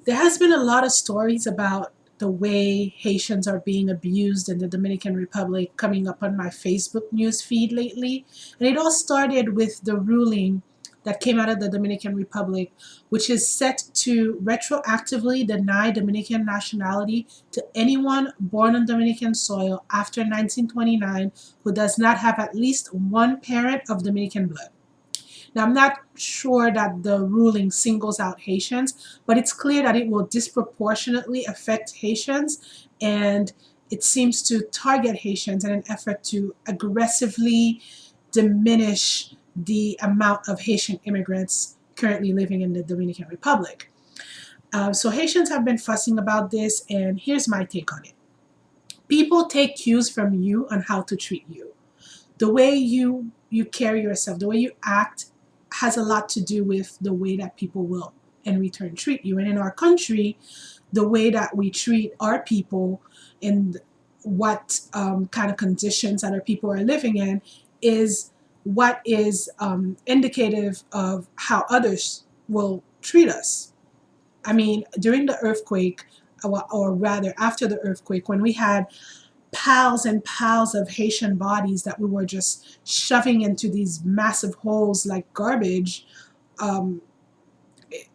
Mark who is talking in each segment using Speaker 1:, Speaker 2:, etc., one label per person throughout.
Speaker 1: There has been a lot of stories about the way Haitians are being abused in the Dominican Republic coming up on my Facebook news feed lately. And it all started with the ruling that came out of the Dominican Republic, which is set to retroactively deny Dominican nationality to anyone born on Dominican soil after 1929 who does not have at least one parent of Dominican blood. Now, I'm not sure that the ruling singles out Haitians, but it's clear that it will disproportionately affect Haitians, and it seems to target Haitians in an effort to aggressively diminish the amount of Haitian immigrants currently living in the Dominican Republic. So Haitians have been fussing about this, and here's my take on it. People take cues from you on how to treat you. The way you carry yourself, the way you act has a lot to do with the way that people will in return treat you. And in our country, the way that we treat our people and what kind of conditions other people are living in is what is indicative of how others will treat us. I mean, during the earthquake, or rather after the earthquake, when we had piles and piles of Haitian bodies that we were just shoving into these massive holes like garbage. Um,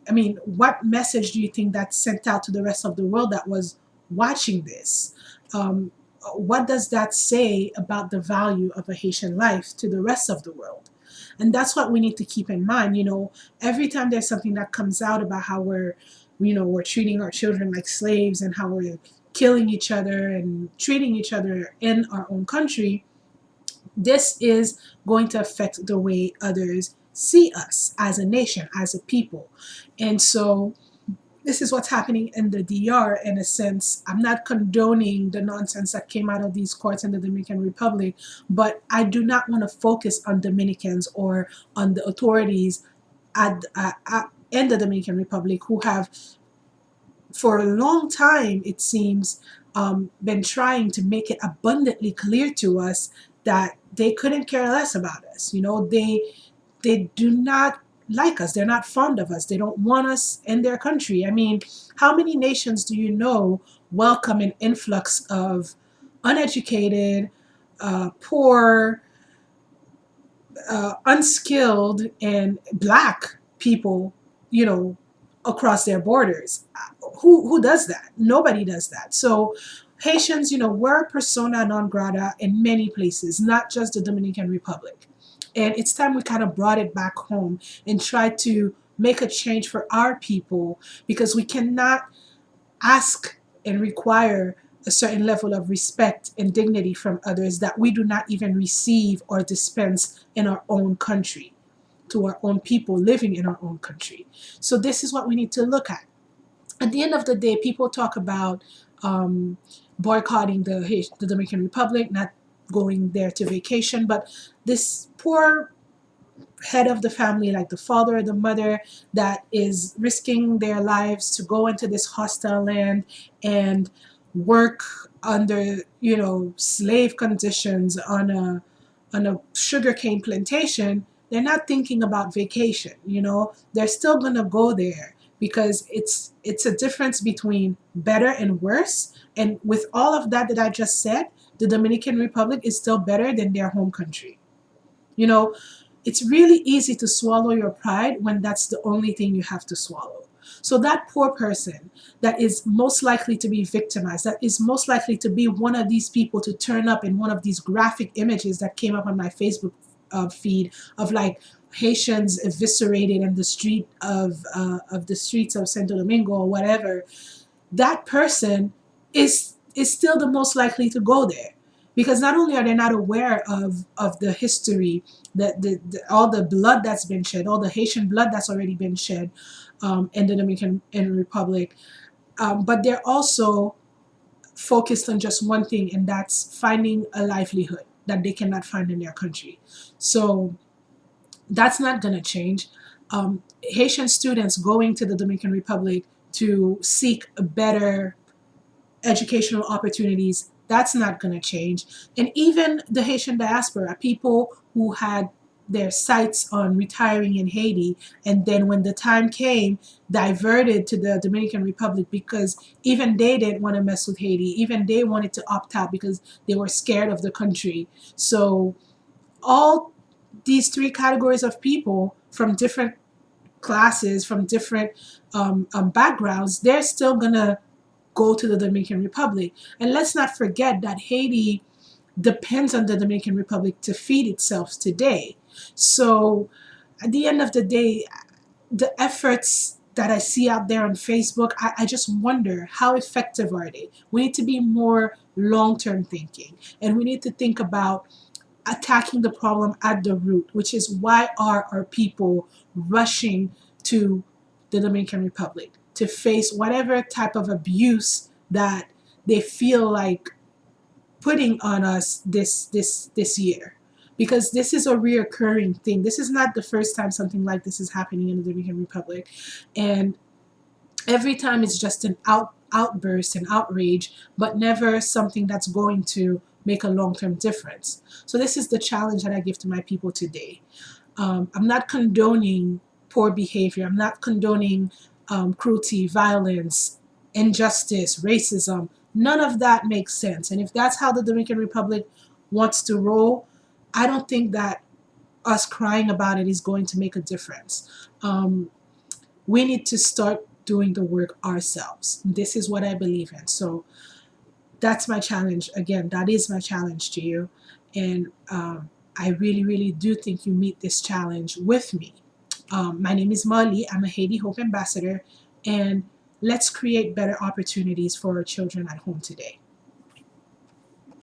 Speaker 1: I mean, what message do you think that sent out to the rest of the world that was watching this? Um, what does that say about the value of a Haitian life to the rest of the world? And that's what we need to keep in mind. Every time there's something that comes out about how we're treating our children like slaves and how we're killing each other and treating each other in our own country, this is going to affect the way others see us as a nation, as a people. And so this is what's happening in the DR in a sense. I'm not condoning the nonsense that came out of these courts in the Dominican Republic, but I do not want to focus on Dominicans or on the authorities in the Dominican Republic who have, for a long time, it seems, been trying to make it abundantly clear to us that they couldn't care less about us. They do not like us. They're not fond of us. They don't want us in their country. I mean, how many nations do you know welcome an influx of uneducated, poor, unskilled, and black people, you know, across their borders? Who does that? Nobody does that. So Haitians, were persona non grata in many places, not just the Dominican Republic. And it's time we kind of brought it back home and tried to make a change for our people, because we cannot ask and require a certain level of respect and dignity from others that we do not even receive or dispense in our own country, to our own people living in our own country. So this is what we need to look at. At the end of the day, people talk about boycotting the Dominican Republic, not going there to vacation, but this poor head of the family, like the father or the mother, that is risking their lives to go into this hostile land and work under, slave conditions on a sugarcane plantation. They're not thinking about vacation. They're still gonna go there because it's a difference between better and worse. And with all of that I just said, the Dominican Republic is still better than their home country. You know, it's really easy to swallow your pride when that's the only thing you have to swallow. So that poor person that is most likely to be victimized, that is most likely to be one of these people to turn up in one of these graphic images that came up on my Facebook feed of like Haitians eviscerated in the streets of Santo Domingo or whatever, that person is still the most likely to go there, because not only are they not aware of the history, all the blood that's been shed, all the Haitian blood that's already been shed in the Dominican Republic, but they're also focused on just one thing, and that's finding a livelihood that they cannot find in their country. So that's not going to change. Haitian students going to the Dominican Republic to seek a better educational opportunities, that's not going to change. And even the Haitian diaspora, people who had their sights on retiring in Haiti, and then when the time came, diverted to the Dominican Republic because even they didn't want to mess with Haiti. Even they wanted to opt out because they were scared of the country. So all these three categories of people from different classes, from different backgrounds, they're still gonna go to the Dominican Republic. And let's not forget that Haiti depends on the Dominican Republic to feed itself today. So at the end of the day, the efforts that I see out there on Facebook, I just wonder how effective are they? We need to be more long-term thinking, and we need to think about attacking the problem at the root, which is why are our people rushing to the Dominican Republic to face whatever type of abuse that they feel like putting on us this year, because this is a reoccurring thing. This is not the first time something like this is happening in the Dominican Republic, and every time it's just an outburst and outrage, but never something that's going to make a long-term difference. So this is the challenge that I give to my people today. I'm not condoning poor behavior. I'm not condoning cruelty, violence, injustice, racism. None of that makes sense. And if that's how the Dominican Republic wants to roll, I don't think that us crying about it is going to make a difference. We need to start doing the work ourselves. This is what I believe in. So that's my challenge. Again, that is my challenge to you. And I really, really do think you meet this challenge with me. My name is Molly. I'm a Haiti Hope Ambassador. And let's create better opportunities for our children at home today.